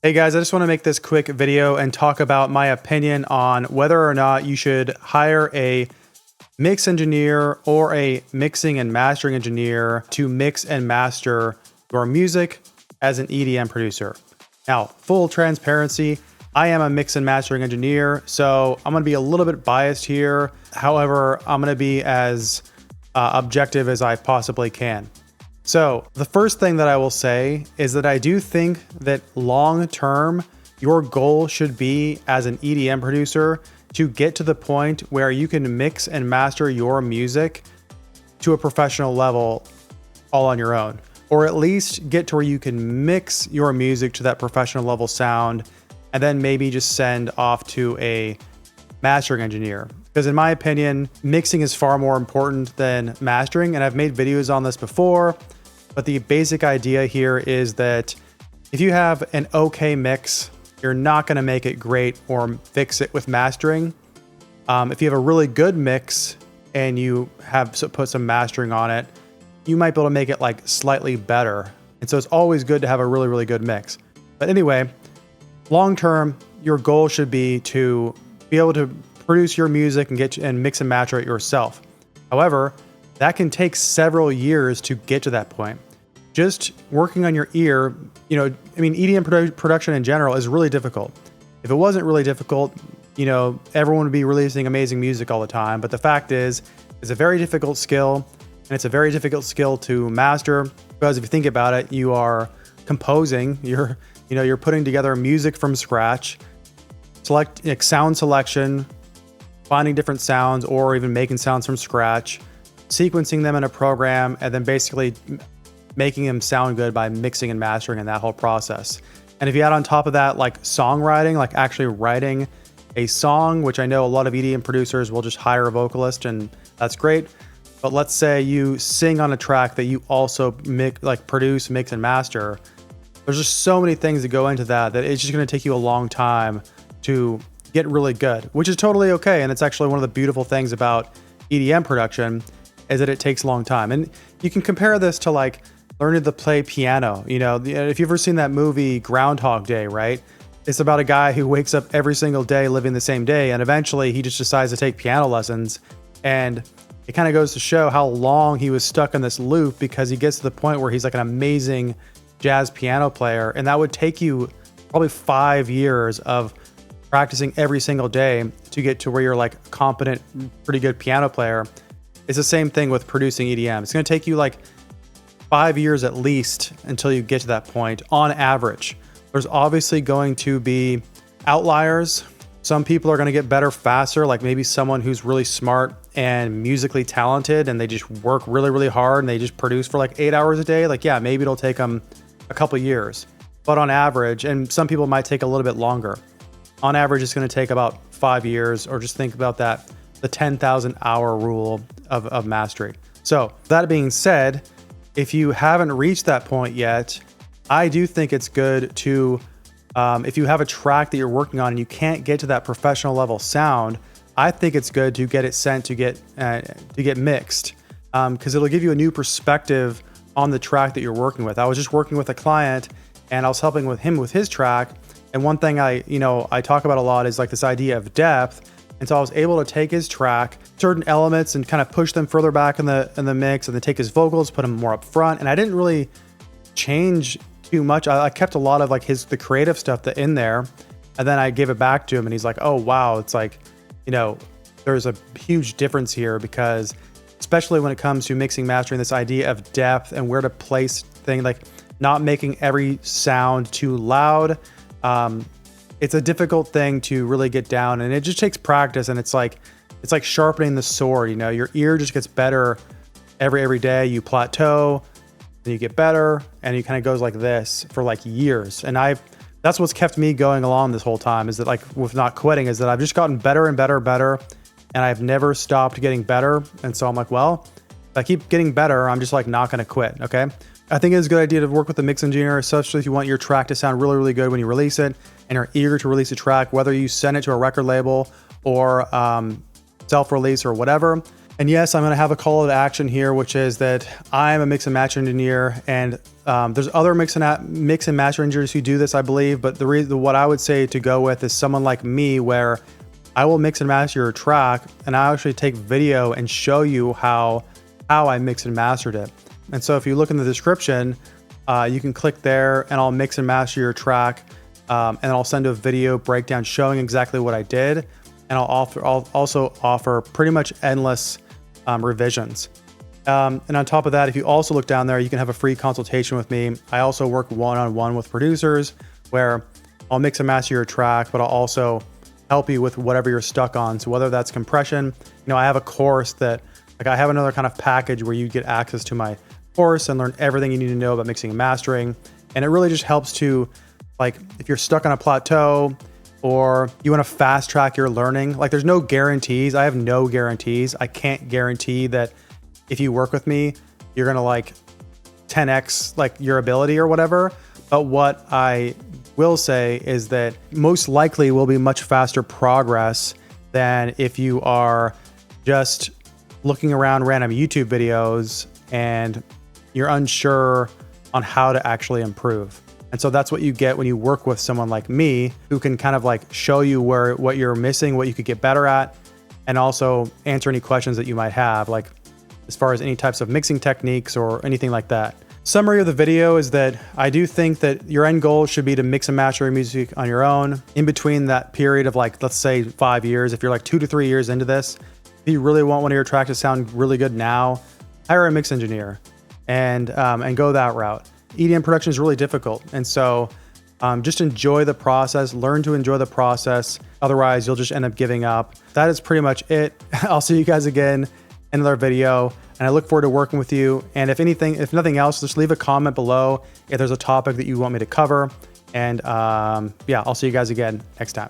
Hey guys, I just want to make this quick video and talk about my opinion on whether or not you should hire a mix engineer or a mixing and mastering engineer to mix and master your music as an EDM producer. Now, full transparency, I am a mix and mastering engineer, so I'm going to be a little bit biased here. However, I'm going to be as objective as I possibly can. So the first thing that I will say is that I do think that long term, your goal should be as an EDM producer to get to the point where you can mix and master your music to a professional level all on your own, or at least get to where you can mix your music to that professional level sound and then maybe just send off to a mastering engineer. Because in my opinion, mixing is far more important than mastering. And I've made videos on this before. But the basic idea here is that if you have an okay mix, you're not going to make it great or fix it with mastering. If you have a really good mix and you have put some mastering on it, you might be able to make it like slightly better. And so it's always good to have a really, really good mix. But anyway, long term, your goal should be to be able to produce your music and mix and master it yourself. However, that can take several years to get to that point. Just working on your ear, EDM production in general is really difficult. If it wasn't really difficult, everyone would be releasing amazing music all the time. But the fact is, it's a very difficult skill, and it's a very difficult skill to master because if you think about it, you are composing, you're putting together music from scratch, sound selection, finding different sounds, or even making sounds from scratch, sequencing them in a program, and then basically making them sound good by mixing and mastering in that whole process. And if you add on top of that, like songwriting, like actually writing a song, which I know a lot of EDM producers will just hire a vocalist, and that's great. But let's say you sing on a track that you also produce, mix, and master. There's just so many things that go into that it's just going to take you a long time to get really good, which is totally okay. And it's actually one of the beautiful things about EDM production is that it takes a long time. And you can compare this to like learning to play piano. If you've ever seen that movie Groundhog Day, right? It's about a guy who wakes up every single day living the same day, and eventually he just decides to take piano lessons. And it kind of goes to show how long he was stuck in this loop because he gets to the point where he's like an amazing jazz piano player. And that would take you probably 5 years of practicing every single day to get to where you're like a competent, pretty good piano player. It's the same thing with producing EDM. It's going to take you like 5 years at least until you get to that point on average. There's obviously going to be outliers. Some people are going to get better faster, like maybe someone who's really smart and musically talented and they just work really, really hard and they just produce for like 8 hours a day. Like, yeah, maybe it'll take them a couple years. But on average, and some people might take a little bit longer. On average, it's going to take about 5 years, or just think about that, the 10,000 hour rule of mastery. So that being said, if you haven't reached that point yet, I do think it's good to, if you have a track that you're working on and you can't get to that professional level sound, I think it's good to get it sent to get mixed, because it'll give you a new perspective on the track that you're working with. I was just working with a client and I was helping with him with his track. And one thing I talk about a lot is like this idea of depth. And so I was able to take his track, certain elements, and kind of push them further back in the mix, and then take his vocals, put them more up front. And I didn't really change too much. I kept a lot of like the creative stuff in there, and then I gave it back to him, and he's like, "Oh wow, it's like, there's a huge difference here," because especially when it comes to mixing, mastering, this idea of depth and where to place things, like not making every sound too loud. It's a difficult thing to really get down, and it just takes practice. And it's like sharpening the sword. Your ear just gets better every day. You plateau, then you get better, and it kind of goes like this for like years. And that's what's kept me going along this whole time, is that like with not quitting, is that I've just gotten better and better, and I've never stopped getting better. And so I'm like, well, if I keep getting better, I'm just like not going to quit. Okay. I think it's a good idea to work with a mix engineer, especially if you want your track to sound really, really good when you release it and are eager to release a track, whether you send it to a record label or self-release or whatever. And yes, I'm going to have a call to action here, which is that I'm a mix and master engineer, and there's other mix and master engineers who do this, I believe. But what I would say to go with is someone like me, where I will mix and master your track, and I actually take video and show you how I mixed and mastered it. And so if you look in the description, you can click there, and I'll mix and master your track, and I'll send a video breakdown showing exactly what I did, and I'll also offer pretty much endless revisions. And on top of that, if you also look down there, you can have a free consultation with me. I also work one-on-one with producers, where I'll mix and master your track, but I'll also help you with whatever you're stuck on. So whether that's compression, I have a course that, like, I have another kind of package where you get access to my course and learn everything you need to know about mixing and mastering. And it really just helps to, like, if you're stuck on a plateau or you want to fast track your learning, like, there's no guarantees. I have no guarantees. I can't guarantee that if you work with me, you're going to like 10x like your ability or whatever. But what I will say is that most likely will be much faster progress than if you are just looking around random YouTube videos and you're unsure on how to actually improve. And so that's what you get when you work with someone like me, who can kind of like show you what you're missing, what you could get better at, and also answer any questions that you might have, like as far as any types of mixing techniques or anything like that. Summary of the video is that I do think that your end goal should be to mix and master your music on your own. In between that period of, like, let's say 5 years, if you're like 2 to 3 years into this, if you really want one of your tracks to sound really good now, hire a mix engineer and go that route. EDM production is really difficult. And so just enjoy the process, learn to enjoy the process. Otherwise, you'll just end up giving up. That is pretty much it. I'll see you guys again in another video, and I look forward to working with you. And if nothing else, just leave a comment below if there's a topic that you want me to cover. And yeah, I'll see you guys again next time.